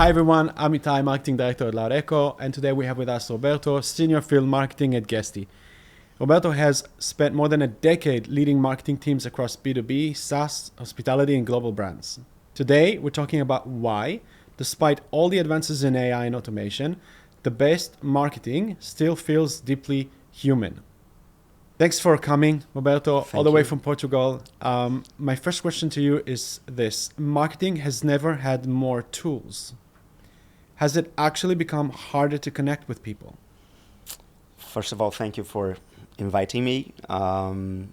Hi everyone, I'm Itai, Marketing Director at Loud Echo, and today we have with us Roberto, Senior Field Marketing at Guesty. Roberto has spent more than a decade leading marketing teams across B2B, SaaS, hospitality, and global brands. Today, we're talking about why, despite all the advances in AI and automation, the best marketing still feels deeply human. Thanks for coming, Roberto, all the way from Portugal. My first question to you is this. Marketing has never had more tools. Has it actually become harder to connect with people? First of all, thank you for inviting me. To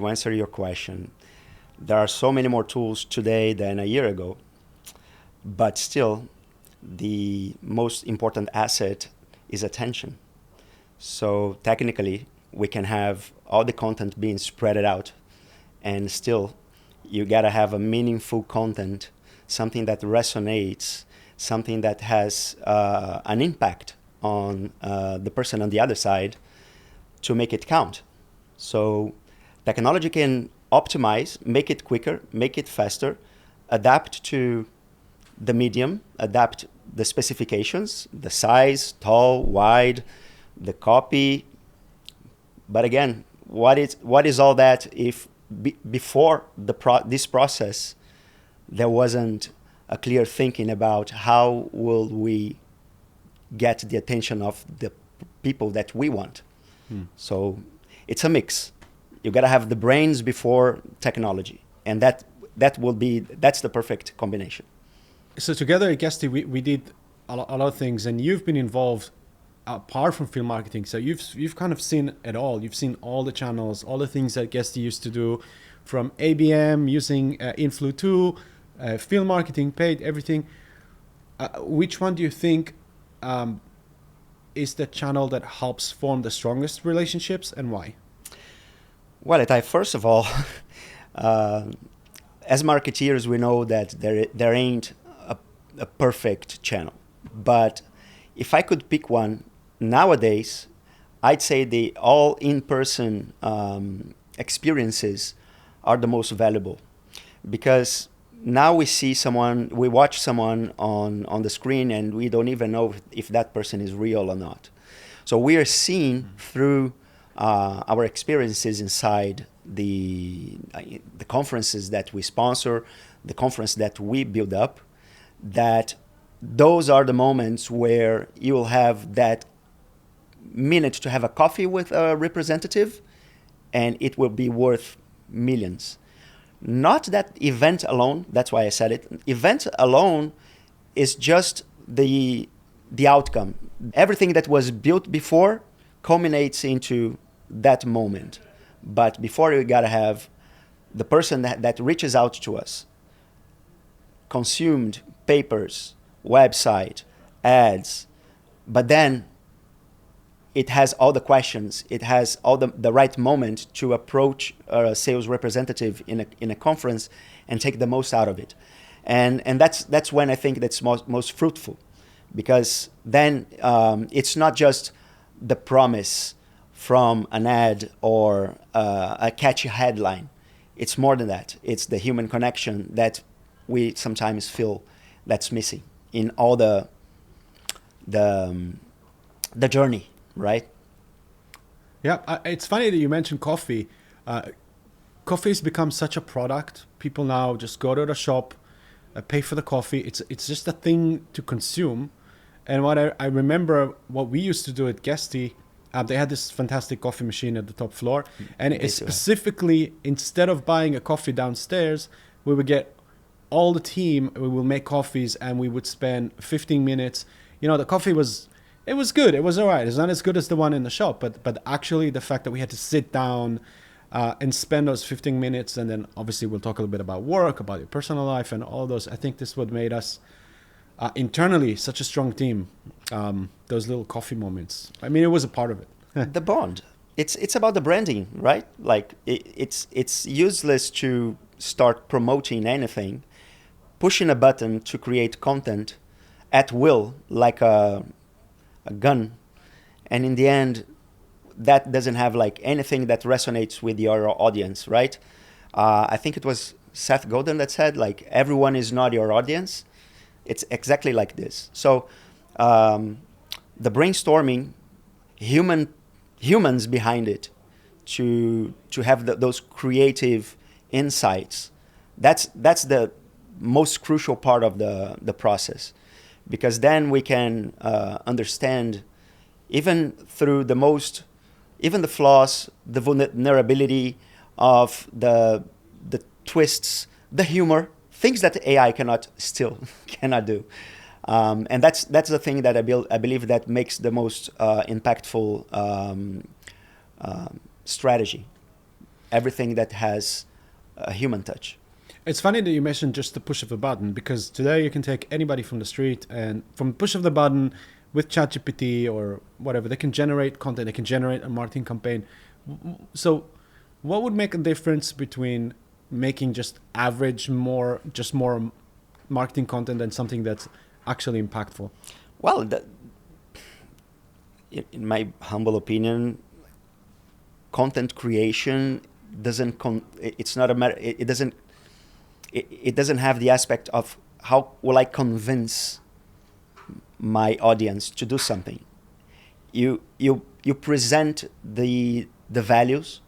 answer your question, there are so many more tools today than a year ago, but still, the most important asset is attention. So technically, we can have all the content being spread out, and still, you gotta have a meaningful content, something that resonates, something that has an impact on the person on the other side to make it count. So technology can optimize, make it quicker, make it faster, adapt to the medium, adapt the specifications, the size, tall, wide, the copy. But again, what is all that if before this process there wasn't a clear thinking about how will we get the attention of the people that we want? So it's a mix. You got to have the brains before technology, and that's the perfect combination. So together at Guesty, we did a lot of things, and you've been involved apart from field marketing. So you've kind of seen it all. You've seen all the channels, all the things that Guesty used to do, from ABM, using Influ2, field marketing, paid, everything. Which one do you think is the channel that helps form the strongest relationships, and why? Well, first of all, as marketeers, we know that there ain't a perfect channel. But if I could pick one nowadays, I'd say the all in-person experiences are the most valuable, because now we watch someone on the screen, and we don't even know if that person is real or not. So we are seeing through our experiences inside the conferences that we sponsor, the conference that we build up, that those are the moments where you will have that minute to have a coffee with a representative, and it will be worth millions. Not that event alone, that's why I said it. Event alone is just the outcome. Everything that was built before culminates into that moment. But before, you gotta have the person that reaches out to us, consumed papers, website, ads, but then it has all the questions. It has all the right moment to approach a sales representative in a conference and take the most out of it. And that's when I think that's most fruitful, because then it's not just the promise from an ad or a catchy headline. It's more than that. It's the human connection that we sometimes feel that's missing in all the journey, right? Yeah, it's funny that you mentioned coffee. Coffee has become such a product. People now just go to the shop, pay for the coffee. It's just a thing to consume. And what I remember, what we used to do at Guesty, they had this fantastic coffee machine at the top floor. And it specifically, instead of buying a coffee downstairs, we would get all the team, we will make coffees, and we would spend 15 minutes. The coffee was good. It was all right. It's not as good as the one in the shop, but actually the fact that we had to sit down and spend those 15 minutes, and then obviously we'll talk a little bit about work, about your personal life, and all those. I think this what made us internally such a strong team. Those little coffee moments. I mean, it was a part of it. The bond. It's about the branding, right? Like it's useless to start promoting anything, pushing a button to create content at will, like a gun, and in the end that doesn't have like anything that resonates with your audience, right? I think it was Seth Godin that said, like, everyone is not your audience. It's exactly like this. So the brainstorming, humans behind it, to have those creative insights, that's the most crucial part of the process, because then we can understand, even through even the flaws, the vulnerability of the twists, the humor, things that AI cannot do. And that's the thing that I believe that makes the most impactful strategy. Everything that has a human touch. It's funny that you mentioned just the push of a button, because today you can take anybody from the street, and from push of the button with ChatGPT or whatever, they can generate content, they can generate a marketing campaign. So what would make a difference between making just average, more marketing content and something that's actually impactful? Well, in my humble opinion, content creation it's not a matter, it doesn't have the aspect of how will I convince my audience to do something. You present the values,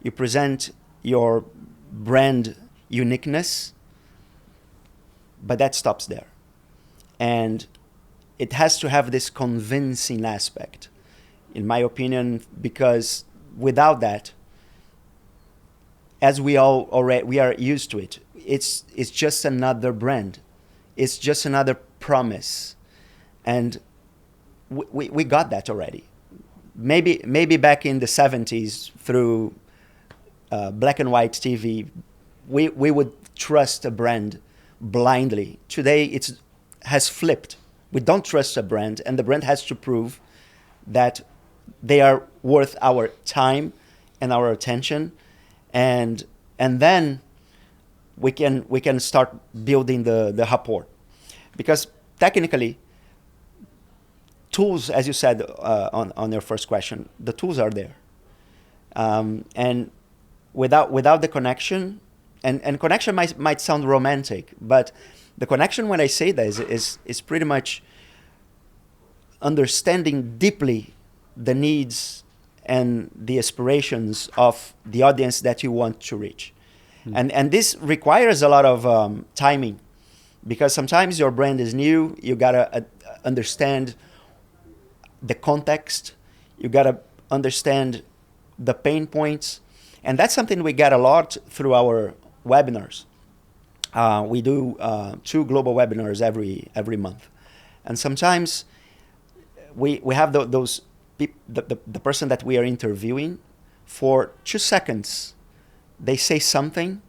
you present your brand uniqueness, but that stops there. And it has to have this convincing aspect, in my opinion, because without that, as we are used to it, it's just another brand, it's just another promise, and we got that already. Maybe back in the 70s, through black and white TV, we would trust a brand blindly. Today it has flipped. We don't trust a brand, and the brand has to prove that they are worth our time and our attention, and then we can start building the rapport. Because technically, tools, as you said on your first question, the tools are there, and without the connection, and connection might sound romantic, but the connection, when I say that, is pretty much understanding deeply the needs and the aspirations of the audience that you want to reach. And this requires a lot of timing, because sometimes your brand is new, you gotta understand the context, you gotta understand the pain points, and that's something we get a lot through our webinars. We do 2 global webinars every month, and sometimes we have the person that we are interviewing, for 2 seconds they say something.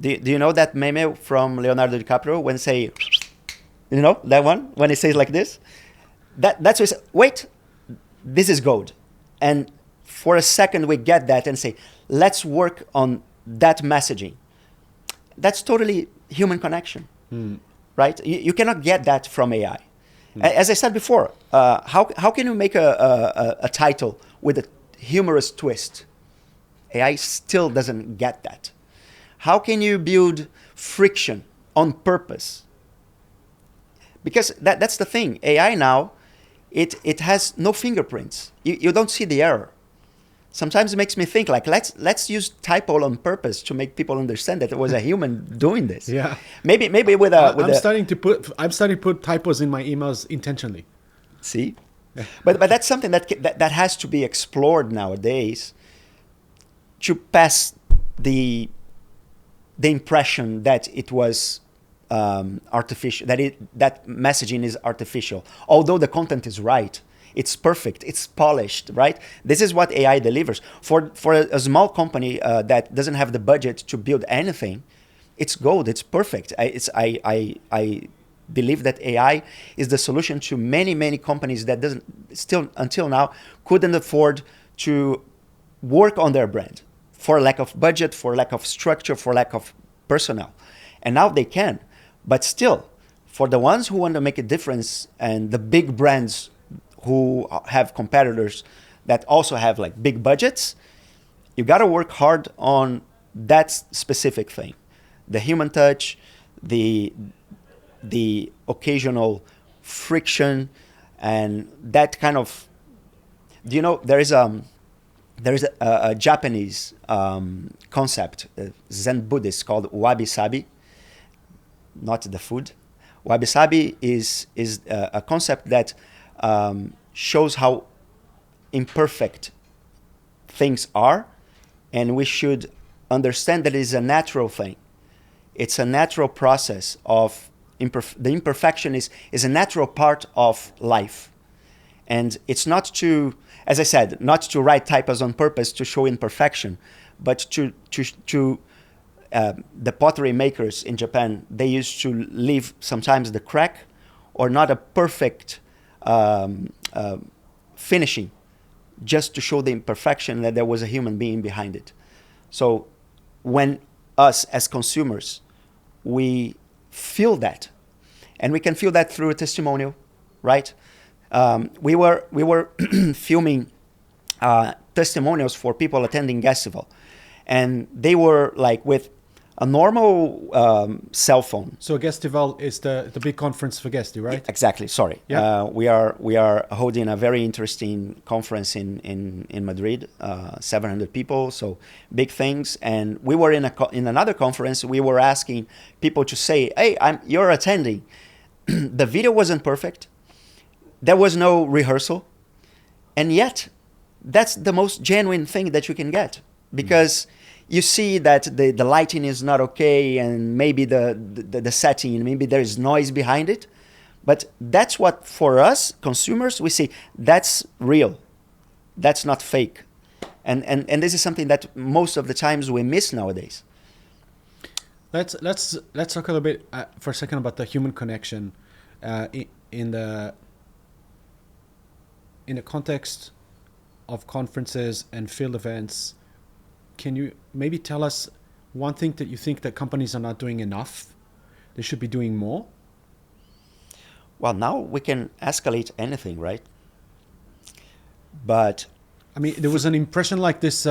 Do you know that meme from Leonardo DiCaprio when say, you know that one, when he says like this? That's what he says, wait, this is gold. And for a second we get that and say, let's work on that messaging. That's totally human connection, right? You cannot get that from AI. As I said before, how can you make a title with a humorous twist? AI still doesn't get that. How can you build friction on purpose? Because that's the thing. AI now, it has no fingerprints. You don't see the error. Sometimes it makes me think, like, let's use typo on purpose to make people understand that it was a human doing this. Yeah. Maybe I'm starting to put typos in my emails intentionally. See, but that's something that has to be explored nowadays, to pass the impression that it was artificial, that messaging is artificial, although the content is right. It's perfect. It's polished, right? This is what AI delivers. For a small company that doesn't have the budget to build anything, it's gold. It's perfect. I believe that AI is the solution to many companies that still until now couldn't afford to work on their brand, for lack of budget, for lack of structure, for lack of personnel. And now they can. But still, for the ones who want to make a difference, and the big brands who have competitors that also have like big budgets, you got to work hard on that specific thing, the human touch, the the occasional friction and that kind of, do you know, there is a Japanese concept, Zen Buddhist, called wabi-sabi, not the food. Wabi-sabi is a concept that shows how imperfect things are, and we should understand that it is a natural thing. It's a natural process of the imperfection is a natural part of life. And it's not to, as I said, not to write typos on purpose to show imperfection, but to the pottery makers in Japan, they used to leave sometimes the crack or not a perfect finishing, just to show the imperfection that there was a human being behind it. So when us as consumers, we feel that, and we can feel that through a testimonial, right? We were filming testimonials for people attending Guesty, and they were like with a normal cell phone. So Guesty is the big conference for Guesty, right? Exactly. Sorry. Yeah. We are holding a very interesting conference in Madrid. 700 people, so big things. And we were in another conference. We were asking people to say, "Hey, you're attending." The video wasn't perfect. There was no rehearsal, and yet that's the most genuine thing that you can get, because you see that the lighting is not okay, and maybe the setting, maybe there is noise behind it. But that's what, for us consumers, we see that's real. That's not fake. And this is something that most of the times we miss nowadays. Let's talk a little bit for a second about the human connection in the context of conferences and field events. Can you maybe tell us one thing that you think that companies are not doing enough? They should be doing more? Well, now we can escalate anything, right? But I mean, there was an impression like this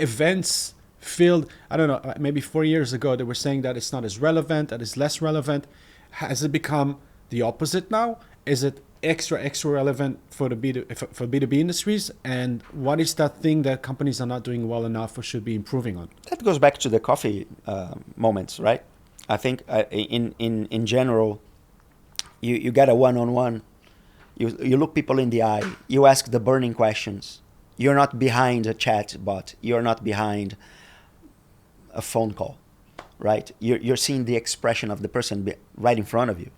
events field, I don't know, maybe 4 years ago, they were saying that it's not as relevant, that it's less relevant. Has it become the opposite now? Is it extra relevant for the B2B industries? And what is that thing that companies are not doing well enough or should be improving on? that goes back to the coffee moments, right? I think in general, you get a one-on-one. You look people in the eye. You ask the burning questions. You're not behind a chat bot. You're not behind a phone call, right? You're seeing the expression of the person right in front of you.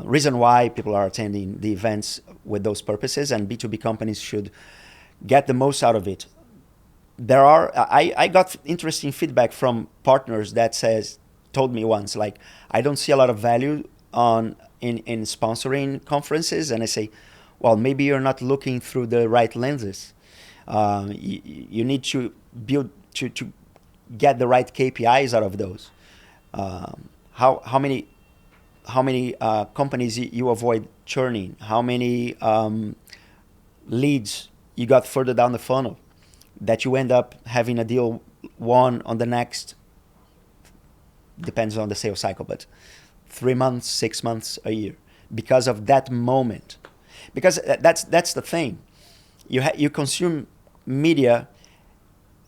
Reason why people are attending the events with those purposes, and B2B companies should get the most out of it. I got interesting feedback from partners that told me once, like, I don't see a lot of value in sponsoring conferences. And I say, well, maybe you're not looking through the right lenses. You need to build to get the right KPIs out of those. How many companies you avoid churning? How many leads you got further down the funnel that you end up having a deal won on the next, depends on the sales cycle, but 3 months, 6 months, a year, because of that moment. Because that's the thing. You consume media,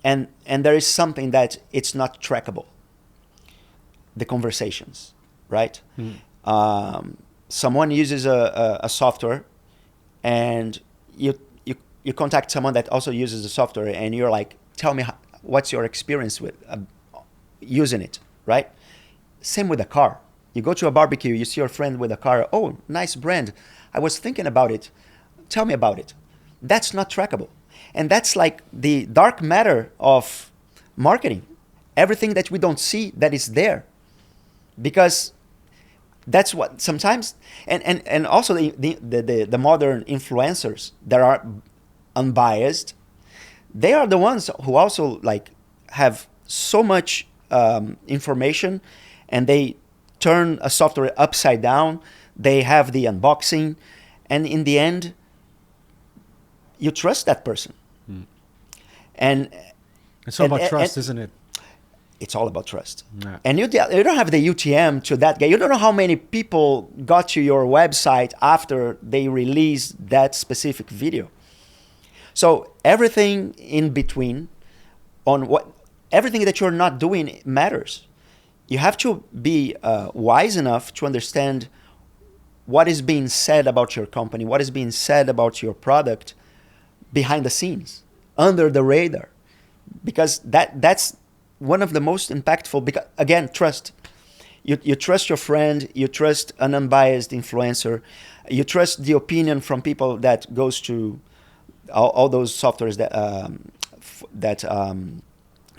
and there is something that it's not trackable. The conversations, right? Someone uses a software, and you contact someone that also uses the software, and you're like, tell me what's your experience with using it, right? Same with a car. You go to a barbecue, you see your friend with a car. Oh, nice brand. I was thinking about it. Tell me about it. That's not trackable. And that's like the dark matter of marketing. Everything that we don't see that is there. Because that's what sometimes, and also the modern influencers that are unbiased, they are the ones who also like have so much information, and they turn a software upside down. They have the unboxing, and in the end, you trust that person. And it's all about trust, isn't it? it's all about trust. Yeah. And you don't have the UTM to that guy. You don't know how many people got to your website after they released that specific video. So everything in between, everything that you're not doing matters. You have to be wise enough to understand what is being said about your company, what is being said about your product behind the scenes, under the radar. Because that's one of the most impactful, because again, trust. You trust your friend, you trust an unbiased influencer, you trust the opinion from people that goes to all those softwares that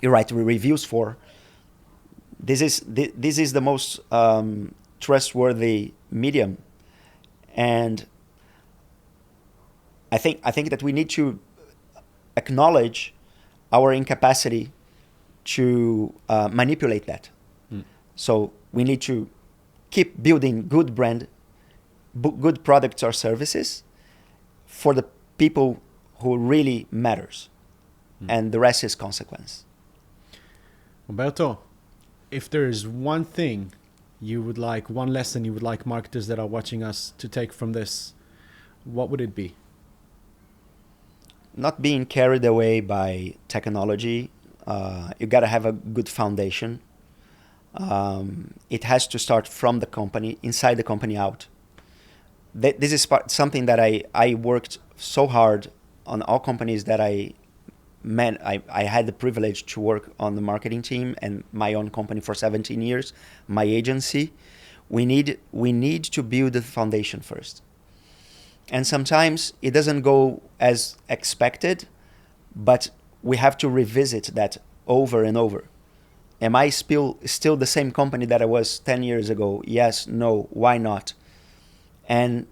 you write reviews for. This is the most trustworthy medium, and I think that we need to acknowledge our incapacity to manipulate that. So we need to keep building good brand, good products or services for the people who really matters, and the rest is consequence. Roberto, if there is one thing you would like, one lesson you would like marketers that are watching us to take from this, what would it be? Not being carried away by technology. You got to have a good foundation. It has to start from the company, inside the company out. This is something that I worked so hard on all companies that I had the privilege to work on the marketing team and my own company for 17 years, my agency. We need to build the foundation first. And sometimes it doesn't go as expected, but we have to revisit that over and over. Am I still the same company that I was 10 years ago? Yes, no, why not? And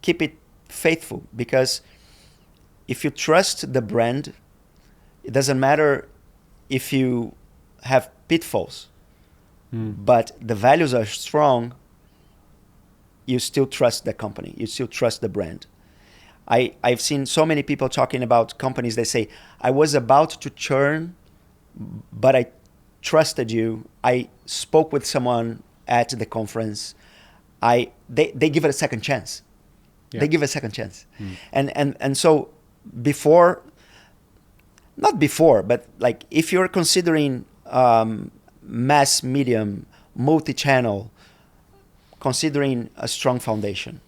keep it faithful, because if you trust the brand, it doesn't matter if you have pitfalls, but the values are strong, you still trust the company, you still trust the brand. I've seen so many people talking about companies, they say, I was about to churn, but I trusted you. I spoke with someone at the conference. They give it a second chance. Yeah. They give it a second chance. And so not before, but like if you're considering mass medium, multi-channel, considering a strong foundation,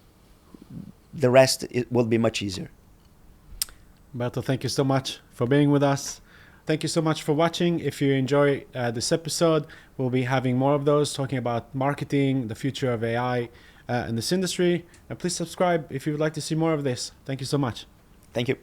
the rest it will be much easier. Roberto, thank you so much for being with us. Thank you so much for watching. If you enjoy this episode, we'll be having more of those, talking about marketing, the future of AI in this industry. And please subscribe if you would like to see more of this. Thank you so much. Thank you.